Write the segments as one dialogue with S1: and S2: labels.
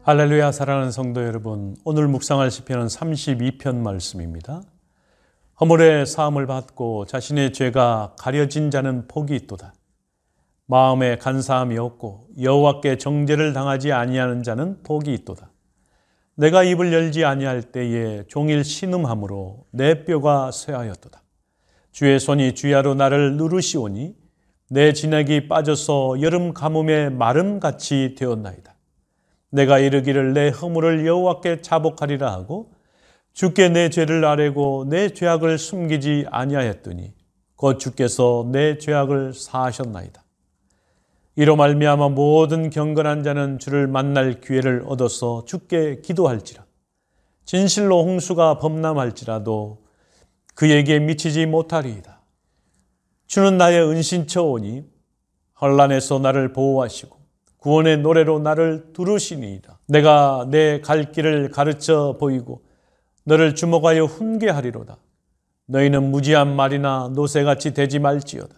S1: 할렐루야. 사랑하는 성도 여러분, 오늘 묵상할 시편은 32편 말씀입니다. 허물의 사함을 받고 자신의 죄가 가려진 자는 복이 있도다. 마음에 간사함이 없고 여호와께 정죄를 당하지 아니하는 자는 복이 있도다. 내가 입을 열지 아니할 때에 종일 신음함으로 내 뼈가 쇠하였도다. 주의 손이 주야로 나를 누르시오니 내 진액이 빠져서 여름 가뭄에 마름같이 되었나이다. 내가 이르기를 내 허물을 여호와께 자복하리라 하고 주께 내 죄를 아뢰고 내 죄악을 숨기지 아니하였더니 곧 주께서 내 죄악을 사하셨나이다. 이로 말미암아 모든 경건한 자는 주를 만날 기회를 얻어서 주께 기도할지라. 진실로 홍수가 범람할지라도 그에게 미치지 못하리이다. 주는 나의 은신처오니 혼란에서 나를 보호하시고 구원의 노래로 나를 두르시니이다. 내가 내 갈 길을 가르쳐 보이고 너를 주목하여 훈계하리로다. 너희는 무지한 말이나 노새같이 되지 말지어다.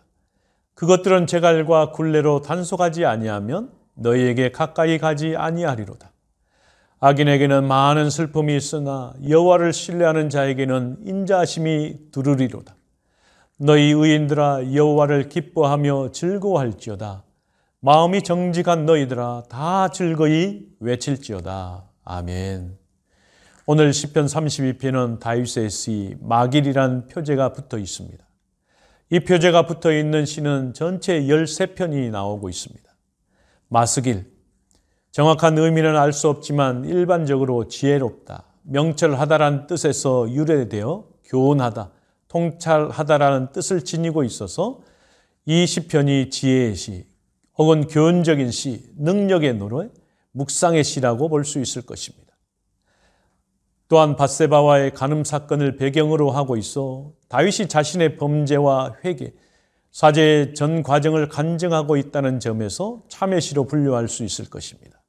S1: 그것들은 제갈과 굴레로 단속하지 아니하면 너희에게 가까이 가지 아니하리로다. 악인에게는 많은 슬픔이 있으나 여호와를 신뢰하는 자에게는 인자하심이 두르리로다. 너희 의인들아 여호와를 기뻐하며 즐거워할지어다. 마음이 정직한 너희들아 다 즐거이 외칠지어다. 아멘. 오늘 시편 32편은 다윗의 시 마길이란 표제가 붙어 있습니다. 이 표제가 붙어 있는 시는 전체 13편이 나오고 있습니다. 마스길, 정확한 의미는 알 수 없지만 일반적으로 지혜롭다, 명철하다라는 뜻에서 유래되어 교훈하다, 통찰하다라는 뜻을 지니고 있어서 이 시편이 지혜의 시, 혹은 교훈적인 시, 능력의 노래, 묵상의 시라고 볼 수 있을 것입니다. 또한 밧세바와의 간음 사건을 배경으로 하고 있어 다윗이 자신의 범죄와 회개, 사죄의 전 과정을 간증하고 있다는 점에서 참회시로 분류할 수 있을 것입니다.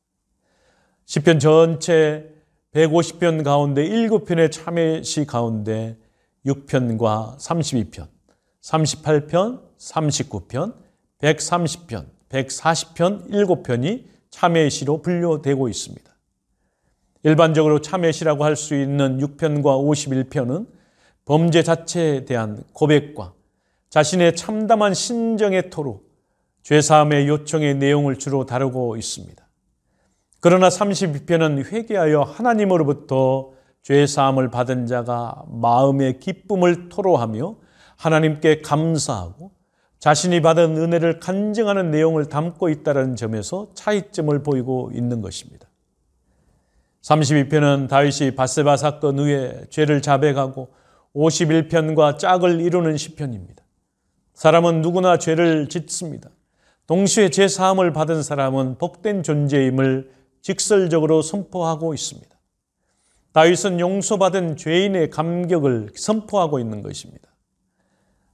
S1: 시편 전체 150편 가운데 7편의 참회시 가운데 6편과 32편, 38편, 39편, 130편, 140편, 7편이 참회시로 분류되고 있습니다. 일반적으로 참회시라고 할 수 있는 6편과 51편은 범죄 자체에 대한 고백과 자신의 참담한 심정의 토로, 죄사함의 요청의 내용을 주로 다루고 있습니다. 그러나 32편은 회개하여 하나님으로부터 죄사함을 받은 자가 마음의 기쁨을 토로하며 하나님께 감사하고 자신이 받은 은혜를 간증하는 내용을 담고 있다는 점에서 차이점을 보이고 있는 것입니다. 32편은 다윗이 밧세바 사건 후에 죄를 자백하고 51편과 짝을 이루는 시편입니다. 사람은 누구나 죄를 짓습니다. 동시에 죄 사함을 받은 사람은 복된 존재임을 직설적으로 선포하고 있습니다. 다윗은 용서받은 죄인의 감격을 선포하고 있는 것입니다.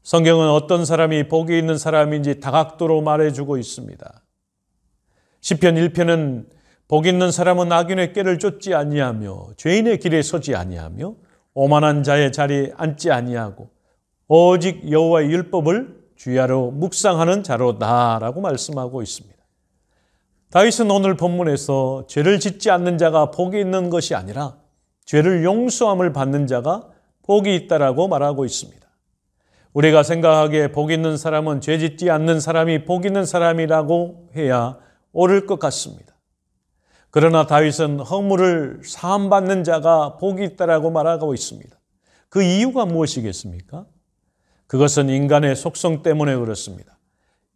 S1: 성경은 어떤 사람이 복이 있는 사람인지 다각도로 말해주고 있습니다. 시편 1편은 복 있는 사람은 악인의 꾀를 쫓지 아니하며 죄인의 길에 서지 아니하며 오만한 자의 자리에 앉지 아니하고 오직 여호와의 율법을 주야로 묵상하는 자로다라고 말씀하고 있습니다. 다윗은 오늘 본문에서 죄를 짓지 않는 자가 복이 있는 것이 아니라 죄를 용서함을 받는 자가 복이 있다라고 말하고 있습니다. 우리가 생각하기에 복 있는 사람은 죄 짓지 않는 사람이 복 있는 사람이라고 해야 옳을 것 같습니다. 그러나 다윗은 허물을 사함받는 자가 복이 있다라고 말하고 있습니다. 그 이유가 무엇이겠습니까? 그것은 인간의 속성 때문에 그렇습니다.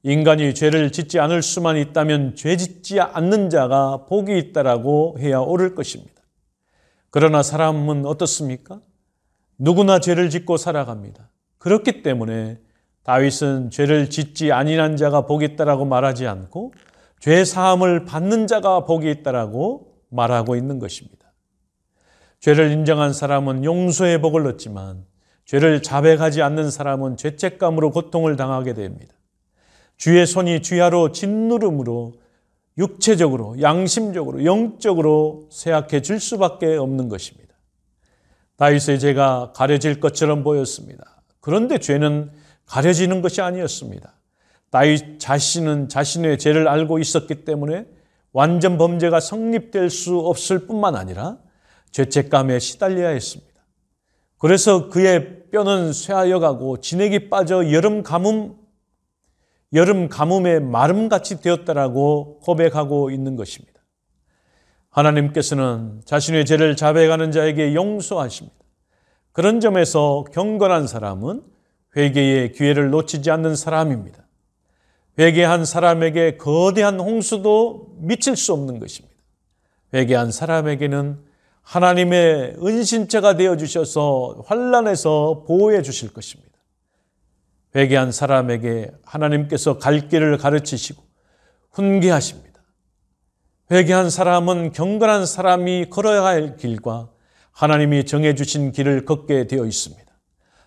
S1: 인간이 죄를 짓지 않을 수만 있다면 죄 짓지 않는 자가 복이 있다라고 해야 옳을 것입니다. 그러나 사람은 어떻습니까? 누구나 죄를 짓고 살아갑니다. 그렇기 때문에 다윗은 죄를 짓지 아니한 자가 복이 있다라고 말하지 않고 죄 사함을 받는 자가 복이 있다라고 말하고 있는 것입니다. 죄를 인정한 사람은 용서의 복을 얻지만 죄를 자백하지 않는 사람은 죄책감으로 고통을 당하게 됩니다. 주의 손이 주야로 짓누름으로 육체적으로, 양심적으로, 영적으로 쇠약해질 수밖에 없는 것입니다. 다윗의 죄가 가려질 것처럼 보였습니다. 그런데 죄는 가려지는 것이 아니었습니다. 다윗 자신은 자신의 죄를 알고 있었기 때문에 완전 범죄가 성립될 수 없을 뿐만 아니라 죄책감에 시달려야 했습니다. 그래서 그의 뼈는 쇠하여가고 진액이 빠져 여름 가뭄의 마름같이 되었다라고 고백하고 있는 것입니다. 하나님께서는 자신의 죄를 자백하는 자에게 용서하십니다. 그런 점에서 경건한 사람은 회개의 기회를 놓치지 않는 사람입니다. 회개한 사람에게 거대한 홍수도 미칠 수 없는 것입니다. 회개한 사람에게는 하나님의 은신처가 되어주셔서 환난에서 보호해 주실 것입니다. 회개한 사람에게 하나님께서 갈 길을 가르치시고 훈계하십니다. 회개한 사람은 경건한 사람이 걸어야 할 길과 하나님이 정해주신 길을 걷게 되어 있습니다.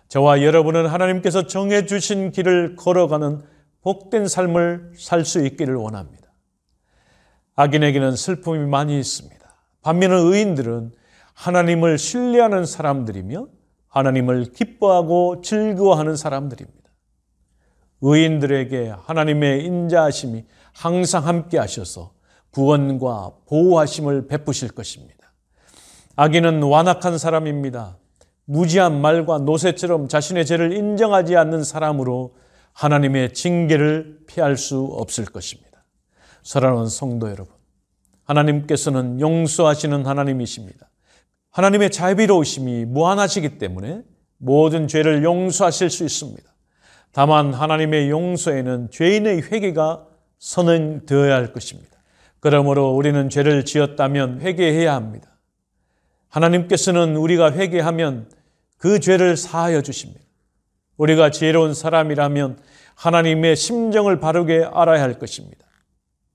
S1: 저와 여러분은 하나님께서 정해주신 길을 걸어가는 복된 삶을 살 수 있기를 원합니다. 악인에게는 슬픔이 많이 있습니다. 반면에 의인들은 하나님을 신뢰하는 사람들이며 하나님을 기뻐하고 즐거워하는 사람들입니다. 의인들에게 하나님의 인자하심이 항상 함께 하셔서 구원과 보호하심을 베푸실 것입니다. 악인은 완악한 사람입니다. 무지한 말과 노새처럼 자신의 죄를 인정하지 않는 사람으로 하나님의 징계를 피할 수 없을 것입니다. 사랑하는 성도 여러분, 하나님께서는 용서하시는 하나님이십니다. 하나님의 자비로우심이 무한하시기 때문에 모든 죄를 용서하실 수 있습니다. 다만 하나님의 용서에는 죄인의 회개가 선행되어야 할 것입니다. 그러므로 우리는 죄를 지었다면 회개해야 합니다. 하나님께서는 우리가 회개하면 그 죄를 사하여 주십니다. 우리가 지혜로운 사람이라면 하나님의 심정을 바르게 알아야 할 것입니다.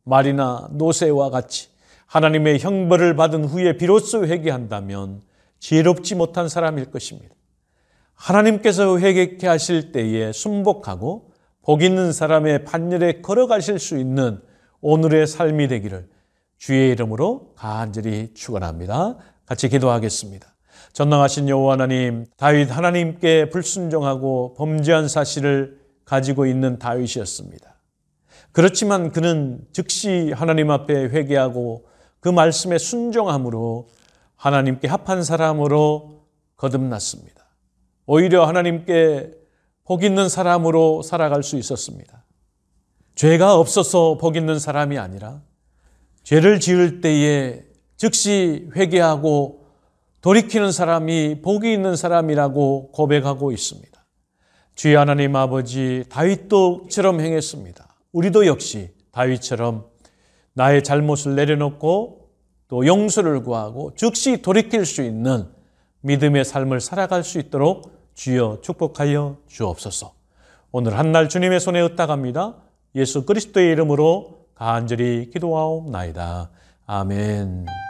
S1: 말이나 노새와 같이 하나님의 형벌을 받은 후에 비로소 회개한다면 지혜롭지 못한 사람일 것입니다. 하나님께서 회개케 하실 때에 순복하고 복 있는 사람의 판결에 걸어가실 수 있는 오늘의 삶이 되기를 주의 이름으로 간절히 축원합니다. 같이 기도하겠습니다. 전능하신 여호와 하나님, 다윗 하나님께 불순종하고 범죄한 사실을 가지고 있는 다윗이었습니다. 그렇지만 그는 즉시 하나님 앞에 회개하고 그 말씀에 순종함으로 하나님께 합한 사람으로 거듭났습니다. 오히려 하나님께 복 있는 사람으로 살아갈 수 있었습니다. 죄가 없어서 복 있는 사람이 아니라 죄를 지을 때에 즉시 회개하고 돌이키는 사람이 복이 있는 사람이라고 고백하고 있습니다. 주의 하나님 아버지, 다윗도처럼 행했습니다. 우리도 역시 다윗처럼 나의 잘못을 내려놓고 또 용서를 구하고 즉시 돌이킬 수 있는 믿음의 삶을 살아갈 수 있도록 주여 축복하여 주옵소서. 오늘 한날 주님의 손에 의탁합니다. 예수 그리스도의 이름으로 간절히 기도하옵나이다. 아멘.